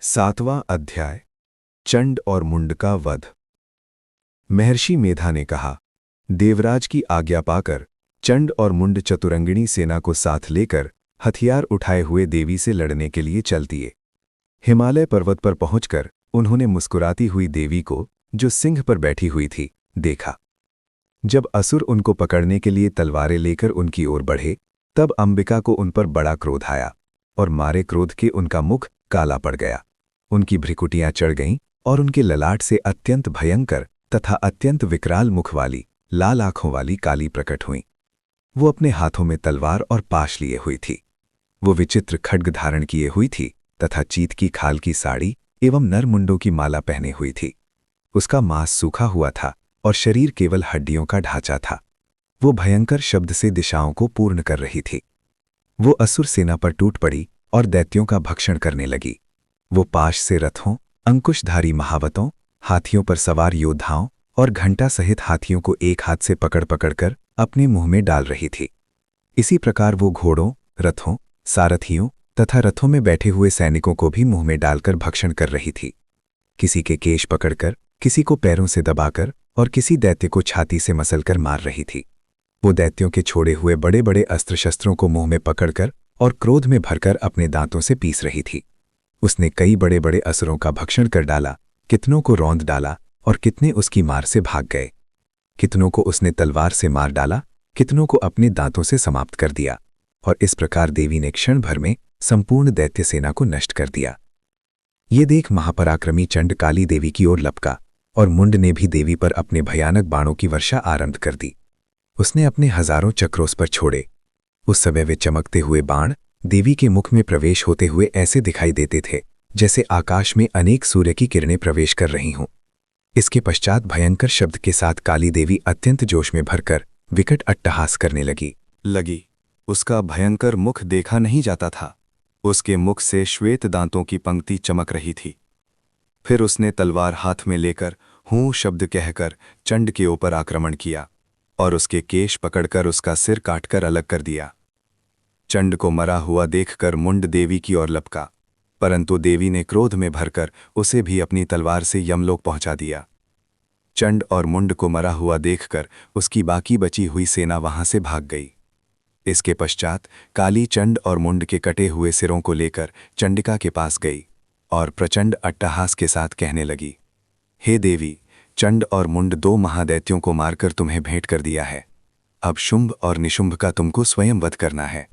7वां अध्याय चंड और मुंड का वध। महर्षि मेधा ने कहा, देवराज की आज्ञा पाकर चंड और मुंड चतुरंगिणी सेना को साथ लेकर हथियार उठाए हुए देवी से लड़ने के लिए चल दिए। हिमालय पर्वत पर पहुंचकर उन्होंने मुस्कुराती हुई देवी को, जो सिंह पर बैठी हुई थी, देखा। जब असुर उनको पकड़ने के लिए तलवारें लेकर उनकी ओर बढ़े, तब अंबिका को उन पर बड़ा क्रोध आया और मारे क्रोध के उनका मुख काला पड़ गया। उनकी भ्रिकुटियां चढ़ गईं और उनके ललाट से अत्यंत भयंकर तथा अत्यंत विकराल मुख वाली, लाल आंखों वाली काली प्रकट हुईं। वो अपने हाथों में तलवार और पाश लिए हुई थी। वो विचित्र खड्ग धारण किए हुई थी तथा चीत की खाल की साड़ी एवं नरमुंडों की माला पहने हुई थी। उसका मांस सूखा हुआ था और शरीर केवल हड्डियों का ढांचा था। वो भयंकर शब्द से दिशाओं को पूर्ण कर रही थी। वो असुर सेना पर टूट पड़ी और दैत्यों का भक्षण करने लगी। वो पाश से रथों, अंकुशधारी महावतों, हाथियों पर सवार योद्धाओं और घंटा सहित हाथियों को एक हाथ से पकड़ पकड़कर अपने मुंह में डाल रही थी। इसी प्रकार वो घोड़ों, रथों, सारथियों तथा रथों में बैठे हुए सैनिकों को भी मुंह में डालकर भक्षण कर रही थी। किसी के केश पकड़कर, किसी को पैरों से दबाकर और किसी दैत्य को छाती से मसलकर मार रही थी। वो दैत्यों के छोड़े हुए बड़े बड़े अस्त्र शस्त्रों को मुंह में पकड़कर और क्रोध में भरकर अपने दांतों से पीस रही थी। उसने कई बड़े बड़े असुरों का भक्षण कर डाला, कितनों को रौंद डाला और कितने उसकी मार से भाग गए। कितनों को उसने तलवार से मार डाला, कितनों को अपने दांतों से समाप्त कर दिया। और इस प्रकार देवी ने क्षण भर में संपूर्ण दैत्य सेना को नष्ट कर दिया। ये देख महापराक्रमी चंड काली देवी की ओर लपका और मुंड ने भी देवी पर अपने भयानक बाणों की वर्षा आरंभ कर दी। उसने अपने हजारों चक्रों पर छोड़े। उस समय वे चमकते हुए बाण देवी के मुख में प्रवेश होते हुए ऐसे दिखाई देते थे जैसे आकाश में अनेक सूर्य की किरणें प्रवेश कर रही हों। इसके पश्चात भयंकर शब्द के साथ काली देवी अत्यंत जोश में भरकर विकट अट्टहास करने लगी। उसका भयंकर मुख देखा नहीं जाता था। उसके मुख से श्वेत दांतों की पंक्ति चमक रही थी। फिर उसने तलवार हाथ में लेकर हूं शब्द कहकर चंड के ऊपर आक्रमण किया और उसके केश पकड़कर उसका सिर काटकर अलग कर दिया। चंड को मरा हुआ देखकर मुंड देवी की ओर लपका, परंतु देवी ने क्रोध में भरकर उसे भी अपनी तलवार से यमलोक पहुंचा दिया। चंड और मुंड को मरा हुआ देखकर उसकी बाकी बची हुई सेना वहां से भाग गई। इसके पश्चात काली चंड और मुंड के कटे हुए सिरों को लेकर चंडिका के पास गई और प्रचंड अट्टहास के साथ कहने लगी, हे देवी, चंड और मुंड दो महादैत्यों को मारकर तुम्हें भेंट कर दिया है। अब शुंभ और निशुंभ का तुमको स्वयं वध करना है।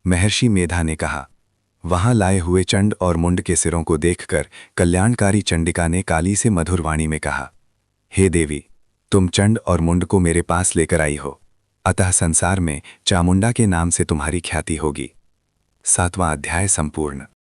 महर्षि मेधा ने कहा, वहां लाए हुए चंड और मुंड के सिरों को देखकर कल्याणकारी चंडिका ने काली से मधुर वाणी में कहा, हे देवी, तुम चंड और मुंड को मेरे पास लेकर आई हो, अतः संसार में चामुंडा के नाम से तुम्हारी ख्याति होगी। 7वां अध्याय संपूर्ण।